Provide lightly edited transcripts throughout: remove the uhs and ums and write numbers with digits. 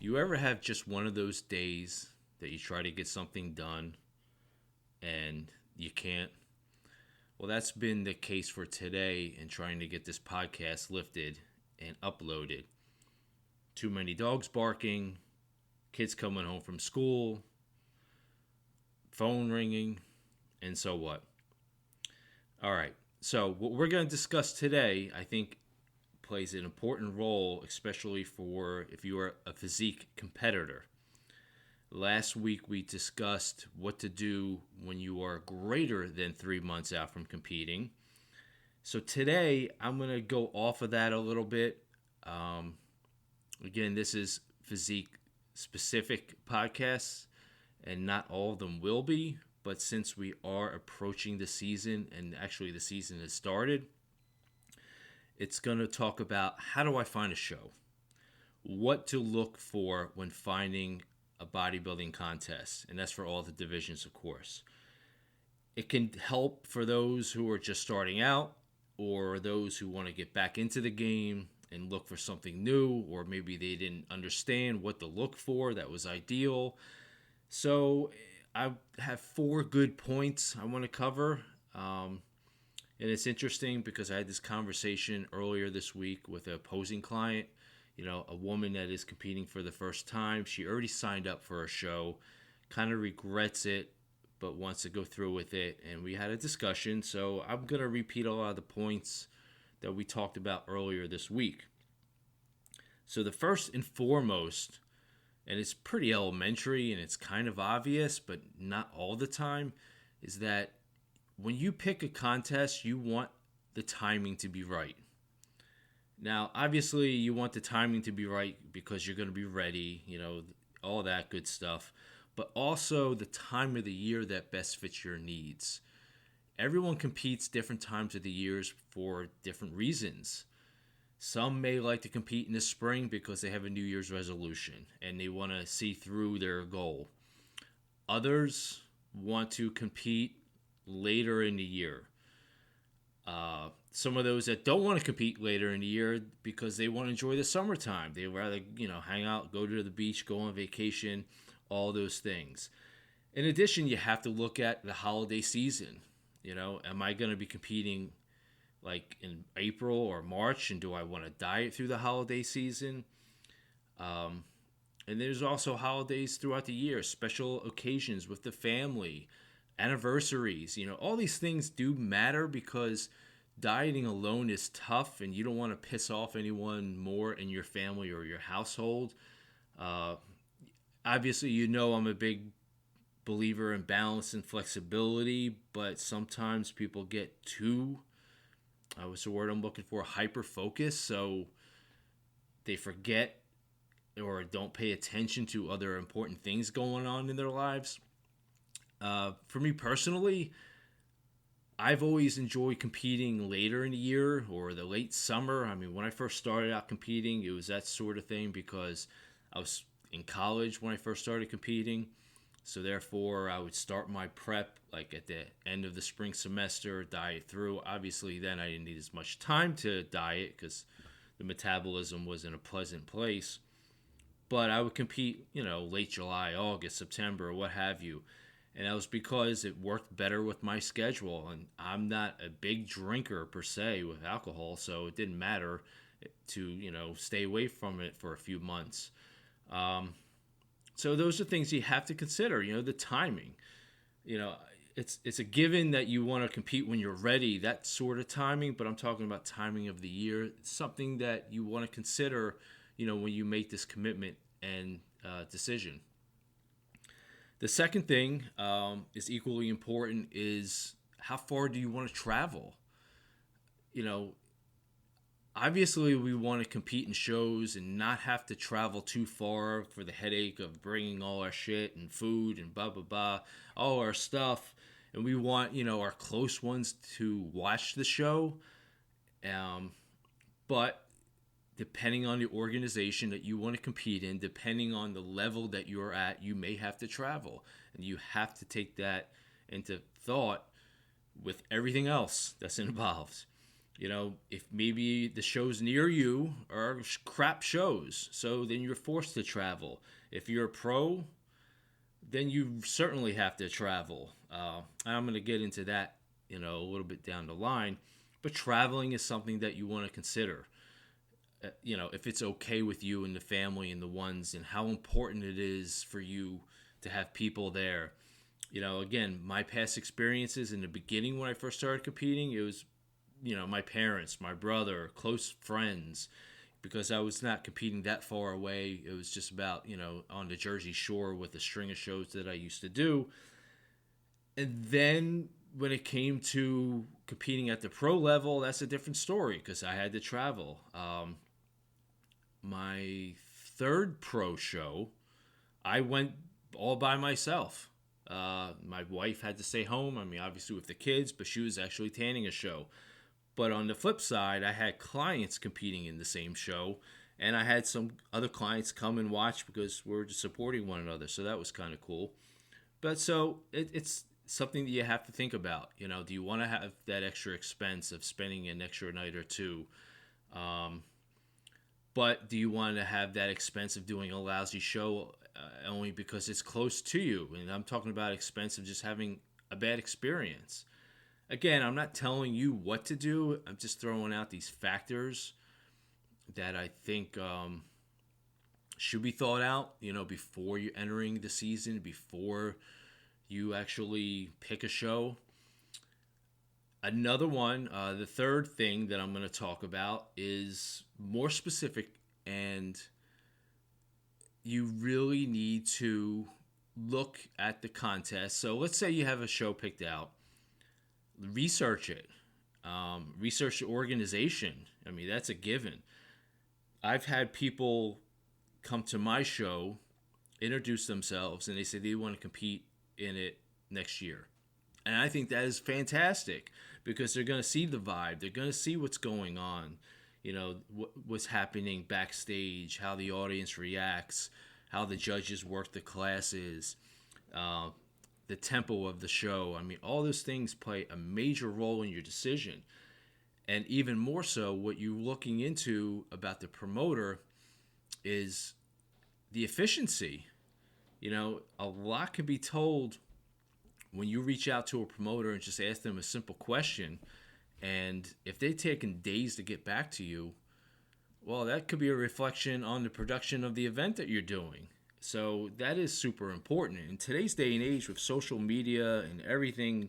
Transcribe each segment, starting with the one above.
You ever have just one of those days that you try to get something done and you can't? Well, that's been the case for today in trying to get this podcast lifted and uploaded. Too many dogs barking, kids coming home from school, phone ringing, and so what? All right. So, what we're going to discuss today, I think, plays an important role, especially for if you are a physique competitor. Last week, we discussed what to do when you are greater than 3 months out from competing. So, today, I'm going to go off of that a little bit. Again, this is physique specific podcasts, and not all of them will be. But since we are approaching the season, and actually the season has started, it's going to talk about how do I find a show? What to look for when finding a bodybuilding contest. And that's for all the divisions, of course. It can help for those who are just starting out or those who want to get back into the game and look for something new, or maybe they didn't understand what to look for that was ideal. So I have 4 good points I want to cover. And it's interesting because I had this conversation earlier this week with an opposing client, a woman that is competing for the first time. She already signed up for a show, kind of regrets it, but wants to go through with it. And we had a discussion. So I'm going to repeat a lot of the points that we talked about earlier this week. So the first and foremost, and it's pretty elementary and it's kind of obvious, but not all the time, is that when you pick a contest, you want the timing to be right. Now, obviously, you want the timing to be right because you're going to be ready, all that good stuff, but also the time of the year that best fits your needs. Everyone competes different times of the years for different reasons. Some may like to compete in the spring because they have a New Year's resolution and they want to see through their goal. Others want to compete later in the year. Some of those that don't want to compete later in the year because they want to enjoy the summertime. They rather, hang out, go to the beach, go on vacation, all those things. In addition, you have to look at the holiday season. Am I going to be competing like in April or March, and do I want to diet through the holiday season? And there's also holidays throughout the year, special occasions with the family, anniversaries. All these things do matter because dieting alone is tough, and you don't want to piss off anyone more in your family or your household. Obviously, I'm a big believer in balance and flexibility, but sometimes people get too what's the word I'm looking for? Hyper focus. So they forget or don't pay attention to other important things going on in their lives. For me personally, I've always enjoyed competing later in the year or the late summer. I mean, when I first started out competing, it was that sort of thing because I was in college when I first started competing. So therefore, I would start my prep like at the end of the spring semester, diet through. Obviously, then I didn't need as much time to diet because the metabolism was in a pleasant place. But I would compete, late July, August, September, what have you. And that was because it worked better with my schedule. And I'm not a big drinker per se with alcohol, so it didn't matter to, stay away from it for a few months. So those are things you have to consider, the timing. It's a given that you want to compete when you're ready, that sort of timing, but I'm talking about timing of the year. It's something that you want to consider, when you make this commitment and decision. The second thing is equally important is how far do you want to travel? Obviously, we want to compete in shows and not have to travel too far for the headache of bringing all our shit and food and blah, blah, blah, all our stuff. And we want, our close ones to watch the show. But depending on the organization that you want to compete in, depending on the level that you're at, you may have to travel. And you have to take that into thought with everything else that's involved. If maybe the shows near you are crap shows, so then you're forced to travel. If you're a pro, then you certainly have to travel. And I'm going to get into that, a little bit down the line. But traveling is something that you want to consider. If it's okay with you and the family and the ones, and how important it is for you to have people there. Again, my past experiences in the beginning when I first started competing, it was, my parents, my brother, close friends, because I was not competing that far away. It was just about, on the Jersey Shore with a string of shows that I used to do. And then when it came to competing at the pro level, that's a different story because I had to travel. My third pro show, I went all by myself. My wife had to stay home. I mean, obviously with the kids, but she was actually tanning a show. But on the flip side, I had clients competing in the same show, and I had some other clients come and watch because we're just supporting one another. So that was kind of cool. But so it's something that you have to think about. Do you want to have that extra expense of spending an extra night or two? But do you want to have that expense of doing a lousy show only because it's close to you? And I'm talking about expense of just having a bad experience. Again, I'm not telling you what to do. I'm just throwing out these factors that I think should be thought out, before you're entering the season, before you actually pick a show. Another one, the third thing that I'm going to talk about is more specific, and you really need to look at the contest. So let's say you have a show picked out. Research it. Research the organization. I mean, that's a given. I've had people come to my show, introduce themselves, and they say they want to compete in it next year. And I think that is fantastic because they're going to see the vibe. They're going to see what's going on, what's happening backstage, how the audience reacts, how the judges work the classes, the tempo of the show. I mean, all those things play a major role in your decision. And even more so, what you're looking into about the promoter is the efficiency. A lot can be told when you reach out to a promoter and just ask them a simple question. And if they've taken days to get back to you, well, that could be a reflection on the production of the event that you're doing. So that is super important. In today's day and age with social media and everything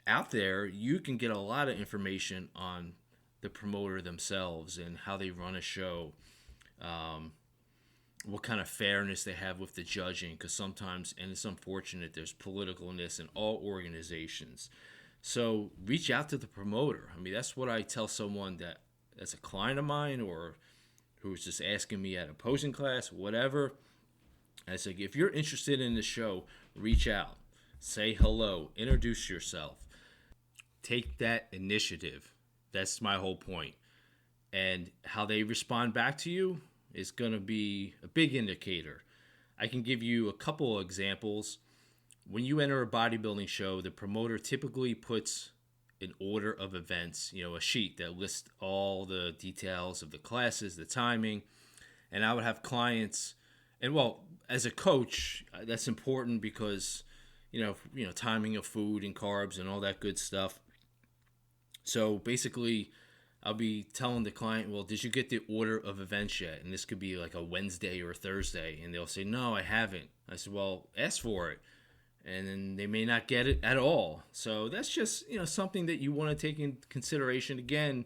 out there, you can get a lot of information on the promoter themselves and how they run a show, what kind of fairness they have with the judging, because sometimes, and it's unfortunate, there's politicalness in all organizations. So reach out to the promoter. I mean, that's what I tell someone that's a client of mine or who's just asking me at a posing class, whatever. I say, if you're interested in the show, reach out, say hello, introduce yourself, take that initiative. That's my whole point. And how they respond back to you is going to be a big indicator. I can give you a couple of examples. When you enter a bodybuilding show, the promoter typically puts an order of events, a sheet that lists all the details of the classes, the timing. And I would have clients, and well, as a coach, that's important because, timing of food and carbs and all that good stuff. So basically, I'll be telling the client, well, did you get the order of events yet? And this could be like a Wednesday or a Thursday. And they'll say, no, I haven't. I said, well, ask for it. And then they may not get it at all. So that's just, something that you want to take in consideration. Again,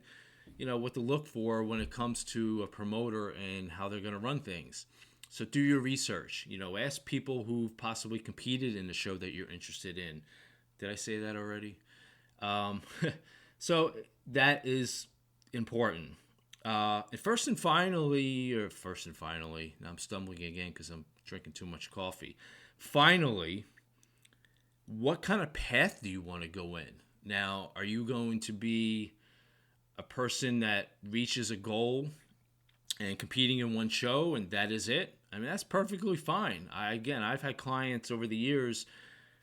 what to look for when it comes to a promoter and how they're going to run things. So do your research. Ask people who've possibly competed in the show that you're interested in. Did I say that already? So that is important. And first and finally, now I'm stumbling again because I'm drinking too much coffee. Finally, what kind of path do you want to go in? Now, are you going to be a person that reaches a goal and competing in one show and that is it? I mean, that's perfectly fine. I've had clients over the years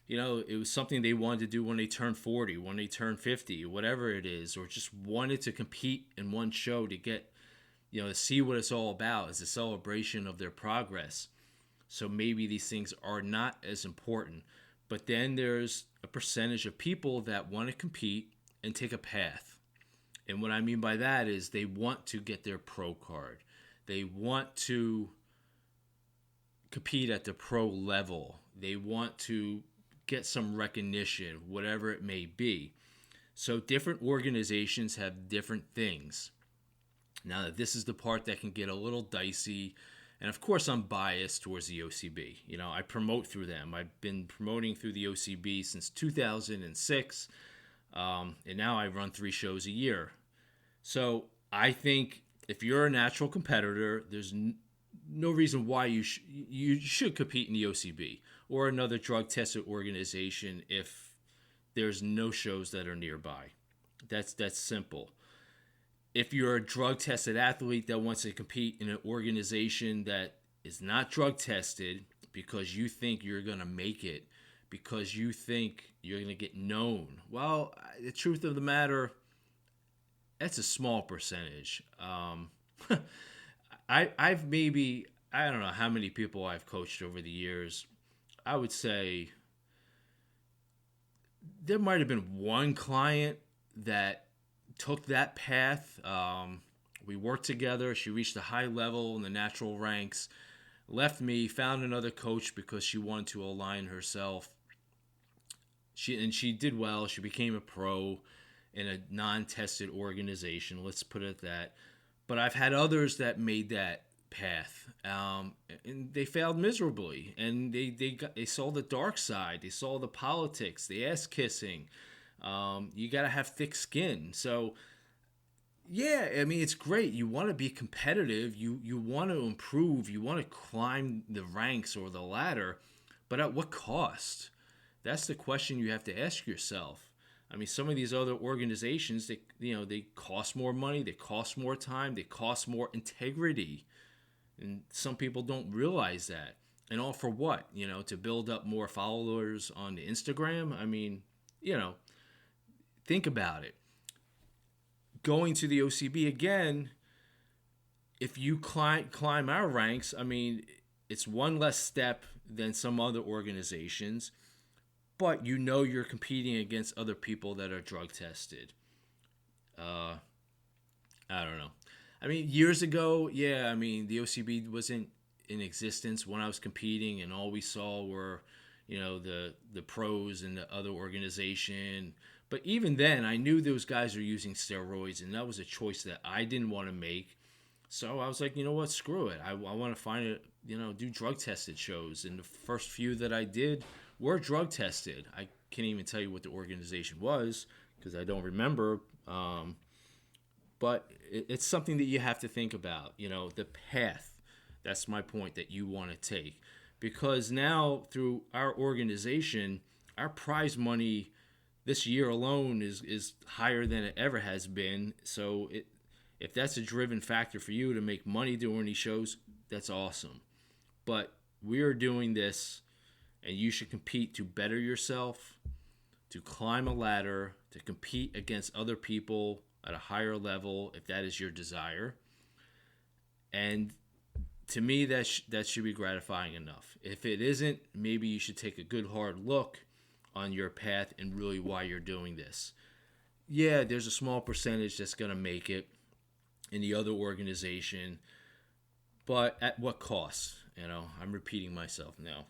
it was something they wanted to do when they turned 40, when they turned 50, whatever it is, or just wanted to compete in one show to get, to see what it's all about as a celebration of their progress. So maybe these things are not as important. But then there's a percentage of people that want to compete and take a path. And what I mean by that is they want to get their pro card. They want to compete at the pro level. They want to get some recognition, whatever it may be. So different organizations have different things. Now, this is the part that can get a little dicey. And of course, I'm biased towards the OCB. I promote through them. I've been promoting through the OCB since 2006. And now I run 3 shows a year. So I think if you're a natural competitor, there's no reason why you should compete in the OCB or another drug-tested organization if there's no shows that are nearby. That's simple. If you're a drug-tested athlete that wants to compete in an organization that is not drug-tested because you think you're going to make it, because you think you're going to get known, well, the truth of the matter, that's a small percentage. I've maybe, I don't know how many people I've coached over the years. I would say there might have been one client that took that path. We worked together. She reached a high level in the natural ranks, left me, found another coach because she wanted to align herself. She did well. She became a pro in a non-tested organization. Let's put it that. But I've had others that made that path, and they failed miserably. And they saw the dark side. They saw the politics, the ass kissing. You got to have thick skin. So, yeah, I mean, it's great. You want to be competitive. You want to improve. You want to climb the ranks or the ladder. But at what cost? That's the question you have to ask yourself. I mean, some of these other organizations, they cost more money, they cost more time, they cost more integrity. And some people don't realize that. And all for what? To build up more followers on the Instagram? I mean, think about it. Going to the OCB again, if you climb our ranks, I mean, it's one less step than some other organizations. But you're competing against other people that are drug tested. I don't know. I mean, years ago, yeah, I mean, the OCB wasn't in existence when I was competing, and all we saw were, the pros and the other organization. But even then, I knew those guys were using steroids, and that was a choice that I didn't want to make. So I was like, you know what, screw it. I want to find it, do drug-tested shows. And the first few that I did were drug tested. I can't even tell you what the organization was because I don't remember. But it's something that you have to think about, the path. That's my point that you want to take. Because now through our organization, our prize money this year alone is higher than it ever has been. So if that's a driven factor for you to make money doing these shows, that's awesome. But we are doing this, and you should compete to better yourself, to climb a ladder, to compete against other people at a higher level if that is your desire. And to me, that should be gratifying enough. If it isn't, maybe you should take a good hard look on your path and really why you're doing this. Yeah, there's a small percentage that's going to make it in the other organization, but at what cost? I'm repeating myself now.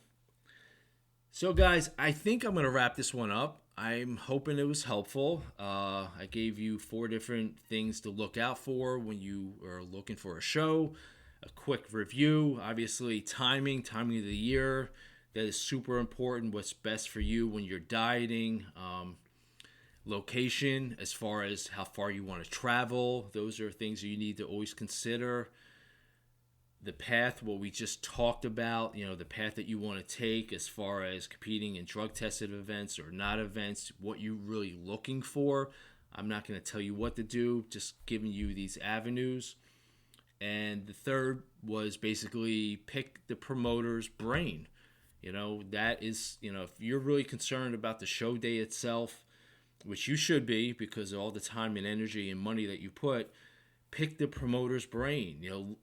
So, guys, I think I'm going to wrap this one up. I'm hoping it was helpful. I gave you 4 different things to look out for when you are looking for a show. A quick review, obviously timing of the year. That is super important. What's best for you when you're dieting. Location, as far as how far you want to travel. Those are things that you need to always consider. The path, what we just talked about, the path that you want to take as far as competing in drug-tested events or not events, what you're really looking for. I'm not going to tell you what to do, just giving you these avenues. And the third was basically pick the promoter's brain. That is, if you're really concerned about the show day itself, which you should be because of all the time and energy and money that you put, pick the promoter's brain,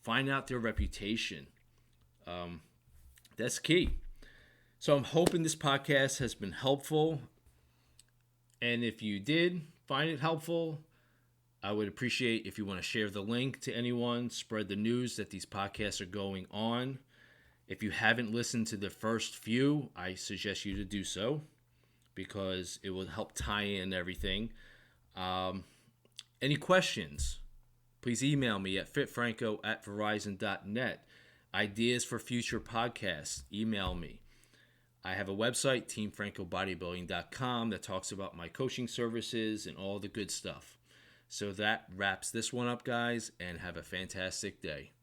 find out their reputation. That's key. So I'm hoping this podcast has been helpful. And if you did find it helpful, I would appreciate if you want to share the link to anyone, spread the news that these podcasts are going on. If you haven't listened to the first few, I suggest you to do so because it will help tie in everything. Any questions? Please email me at fitfranco@verizon.net. Ideas for future podcasts, email me. I have a website, teamfrancobodybuilding.com, that talks about my coaching services and all the good stuff. So that wraps this one up, guys, and have a fantastic day.